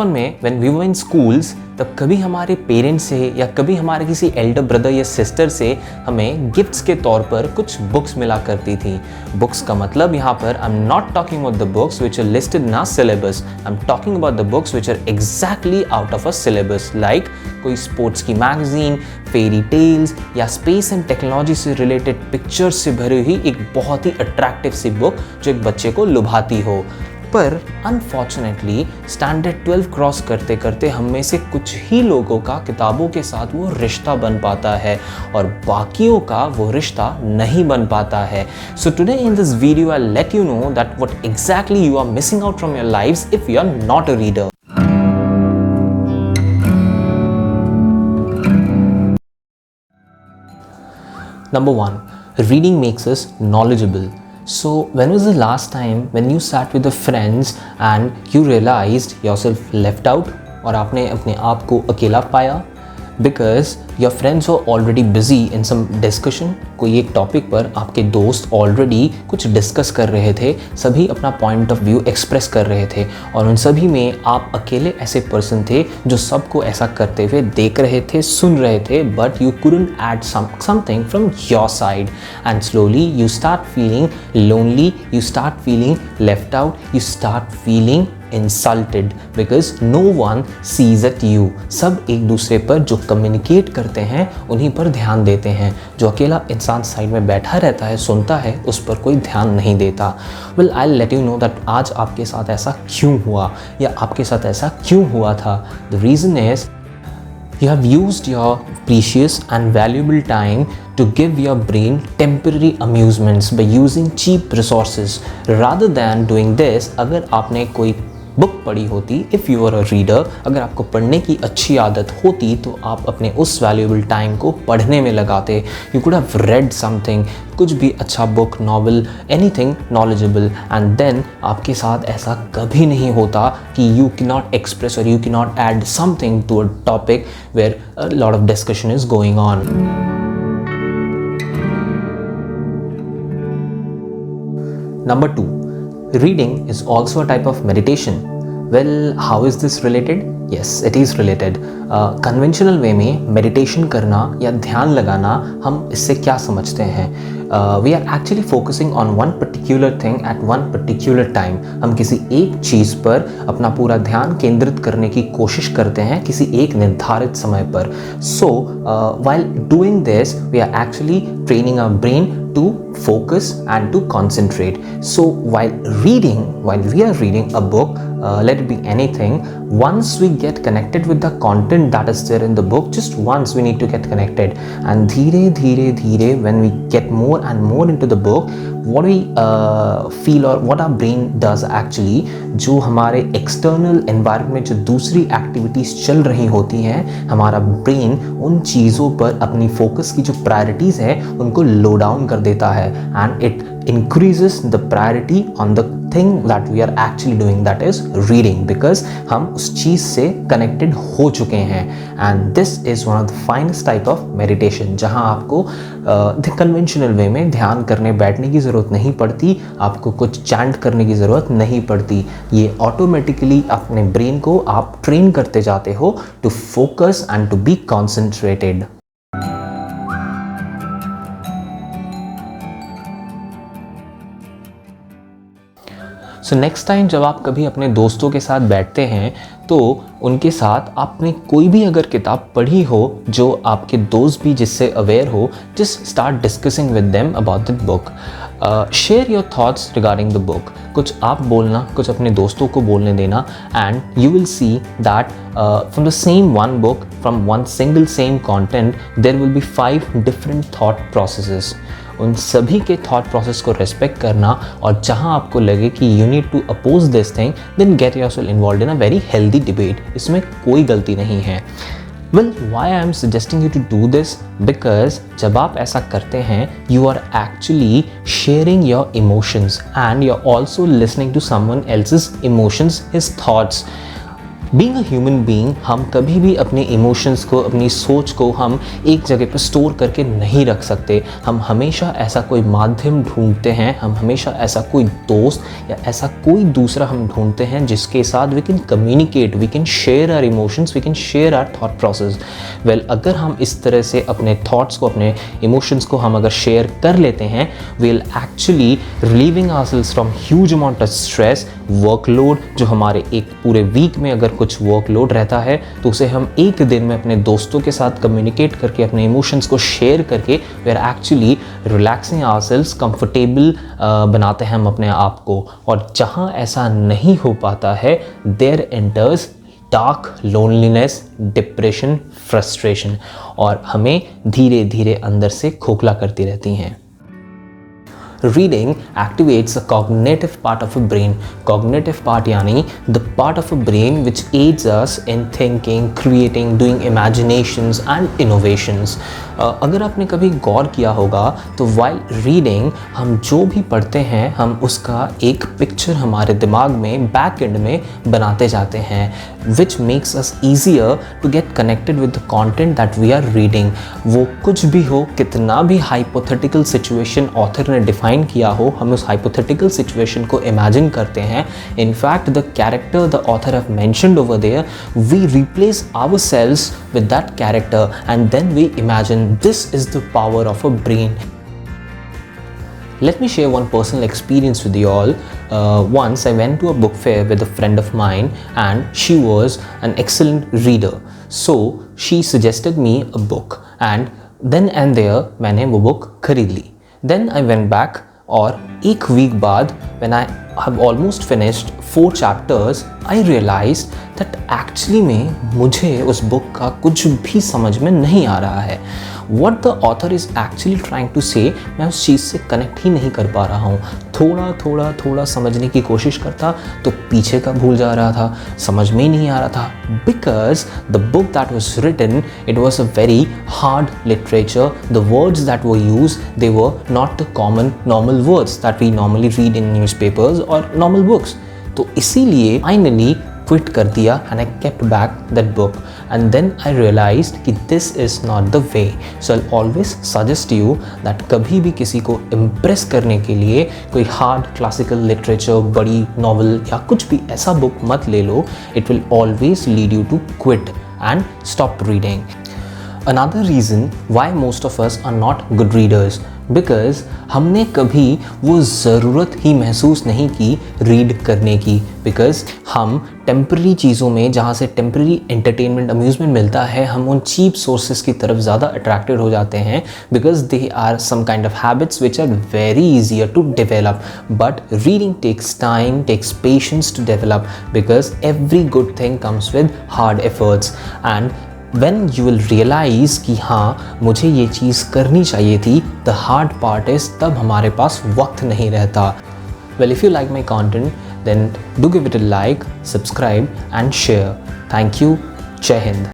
बचपन में when we were in schools तब कभी हमारे पेरेंट्स से या कभी हमारे किसी एल्डर ब्रदर या सिस्टर से हमें गिफ्ट्स के तौर पर कुछ बुक्स मिला करती थी। बुक्स का मतलब यहाँ पर I am not talking about the books which are listed in our syllabus, I am talking about the books which are exactly out of a syllabus, like कोई स्पोर्ट्स की मैगजीन, फेरी टेल्स या space and technology से related pictures से भरी हुई एक बहुत ही attractive सी book जो एक बच्चे को लुभाती हो। पर अनफॉर्चुनेटली स्टैंडर्ड 12 क्रॉस करते करते हम में से कुछ ही लोगों का किताबों के साथ वो रिश्ता बन पाता है और बाकियों का वो रिश्ता नहीं बन पाता है। So today in this video I let you know that what exactly you are missing out from your lives if you are not a reader. Number 1, reading makes us knowledgeable. So when was the last time when you sat with your friends and you realized yourself left out और आपने अपने आप को अकेला पाया because your friends were already busy in some discussion? कोई एक topic पर आपके दोस्त ऑलरेडी कुछ डिस्कस कर रहे थे, सभी अपना पॉइंट ऑफ व्यू एक्सप्रेस कर रहे थे और उन सभी में आप अकेले ऐसे पर्सन थे जो सबको ऐसा करते हुए देख रहे थे, सुन रहे थे, but you couldn't add something from your side and slowly you start feeling lonely, you start feeling left out, you start feeling insulted because no one sees at you. सब एक दूसरे पर जो कम्युनिकेट करते हैं उन्हीं पर ध्यान देते हैं, जो अकेला इंसान साइड में बैठा रहता है, सुनता है, उस पर कोई ध्यान नहीं देता। Well, I'll let you know that आज आपके साथ ऐसा क्यों हुआ या आपके साथ ऐसा क्यों हुआ था। The reason is you have used your precious and valuable time to give your brain temporary amusements by using cheap resources. Rather than doing this, अगर आपने कोई बुक पढ़ी होती, if you are a reader, अगर आपको पढ़ने की अच्छी आदत होती तो आप अपने उस वैल्यूएबल टाइम को पढ़ने में लगाते। You could have read something, कुछ भी अच्छा book, novel, anything knowledgeable, and then आपके साथ ऐसा कभी नहीं होता कि यू कैन नॉट एक्सप्रेस और you can not add something to a topic where a lot of discussion is going on. Number 2, reading is also a type of meditation. Well, how is this related? Yes, it is related. Conventional way में meditation करना या ध्यान लगाना हम इससे क्या समझते हैं? We are actually focusing on one particular thing at one particular time. हम किसी एक चीज़ पर अपना पूरा ध्यान केंद्रित करने की कोशिश करते हैं किसी एक निर्धारित समय पर. So while doing this, we are actually training our brain to focus and to concentrate. So while we are reading a book, let it be anything, once we get connected with the content that is there in the book, just once we need to get connected, and धीरे when we get more and more into the book, what we feel or what our brain does actually, जो हमारे external environment में जो दूसरी activities चल रही होती हैं, हमारा brain उन चीज़ों पर अपनी focus की जो priorities है उनको low down कर देता है, and it increases the priority on the thing that we are actually doing, that is reading, because हम उस चीज़ से connected हो चुके हैं. And this is one of the finest type of meditation, जहाँ आपको the conventional way में ध्यान करने बैठने की ज़रूरत नहीं पड़ती, आपको कुछ चैंट करने की ज़रूरत नहीं पड़ती. ये ऑटोमेटिकली अपने ब्रेन को आप ट्रेन करते जाते हो to focus and to be concentrated. So next time जब आप कभी अपने दोस्तों के साथ बैठते हैं तो उनके साथ आपने कोई भी अगर किताब पढ़ी हो जो आपके दोस्त भी जिससे अवेयर हो, just start discussing with them about the book. Share your thoughts regarding the book. कुछ आप बोलना, कुछ अपने दोस्तों को बोलने देना, and you will see that from the same one book, from one single same content, there will be 5 different thought processes. उन सभी के थॉट प्रोसेस को रेस्पेक्ट करना, और जहां आपको लगे कि you need to oppose this thing, then get yourself involved in a very healthy debate. इसमें कोई गलती नहीं है. Well, why I am suggesting you to do this? Because जब आप ऐसा करते हैं, you are actually sharing your emotions and you are also listening to someone else's emotions, his thoughts. Being a human being, हम कभी भी अपने emotions को, अपनी सोच को हम एक जगह पर स्टोर करके नहीं रख सकते। हम हमेशा ऐसा कोई माध्यम ढूंढते हैं, हम हमेशा ऐसा कोई दोस्त या ऐसा कोई दूसरा हम ढूंढते हैं जिसके साथ we can communicate, we can share our emotions, we can share our thought process. Well, अगर हम इस तरह से अपने थॉट्स को, अपने इमोशंस को हम अगर शेयर कर लेते हैं, will actually relieving ourselves from huge amount of stress, workload. जो हमारे एक पूरे वीक में अगर कुछ वर्कलोड रहता है तो उसे हम एक दिन में अपने दोस्तों के साथ कम्युनिकेट करके, अपने इमोशंस को शेयर करके, we are actually relaxing ourselves, comfortable बनाते हैं हम अपने आप को। और जहाँ ऐसा नहीं हो पाता है, there enters dark loneliness, depression, frustration, और हमें धीरे धीरे अंदर से खोखला करती रहती हैं। Reading activates the cognitive part of a brain. Cognitive part यानी the part of a brain which aids us in thinking, creating, doing imaginations and innovations. अगर आपने कभी गौर किया होगा तो while reading हम जो भी पढ़ते हैं, हम उसका एक पिक्चर हमारे दिमाग में बैक एंड में बनाते जाते हैं, which makes us easier to get connected with the content that we are reading. वो कुछ भी हो, कितना भी hypothetical situation ऑथर ने डिफाइन किया हो, हम उस हाइपोथेटिकल सिचुएशन को इमेजिन करते हैं। In fact the character the author have mentioned over there, we replace ourselves with that character and then we imagine. This is the power of a brain. Let me share one personal experience with you all. Once I went to a book fair with a friend of mine and she was an excellent reader. So she suggested me a book and then and there मैंने वो book खरीद ली। Then I went back और एक week बाद when I have almost finished 4 chapters, I realized that actually में मुझे उस book का कुछ भी समझ में नहीं आ रहा है। What the author is actually trying to say, मैं उस चीज़ से कनेक्ट ही नहीं कर पा रहा हूँ। थोड़ा समझने की कोशिश करता तो पीछे का भूल जा रहा था, समझ में ही नहीं आ रहा था। Because the book that was written, it was a very hard literature. The words that were used, they were not the common normal words that we normally read in newspapers or normal books. तो इसीलिए finally quit कर दिया and I kept back that book and then I realized कि this is not the way. So I'll always suggest you that कभी भी किसी को impress करने के लिए कोई hard classical literature, बड़ी novel या कुछ भी ऐसा book मत ले लो. It will always lead you to quit and stop reading. Another reason why most of us are not good readers, because हमने कभी वो ज़रूरत ही महसूस नहीं की रीड करने की, बिकॉज हम टेम्प्रेरी चीज़ों में, जहाँ से टेम्प्रेरी एंटरटेनमेंट, अम्यूज़मेंट मिलता है, हम उन चीप सोर्सेज की तरफ ज़्यादा अट्रैक्टेड हो जाते हैं, because they are some kind of habits which are very easier to develop. But reading takes time, takes patience to develop, because every good thing comes with hard efforts. And when you will realize कि हाँ मुझे ये चीज़ करनी चाहिए थी, the hard part is तब हमारे पास वक्त नहीं रहता. Well, if you like my content, then do give it a like, subscribe and share. Thank you. जय हिंद.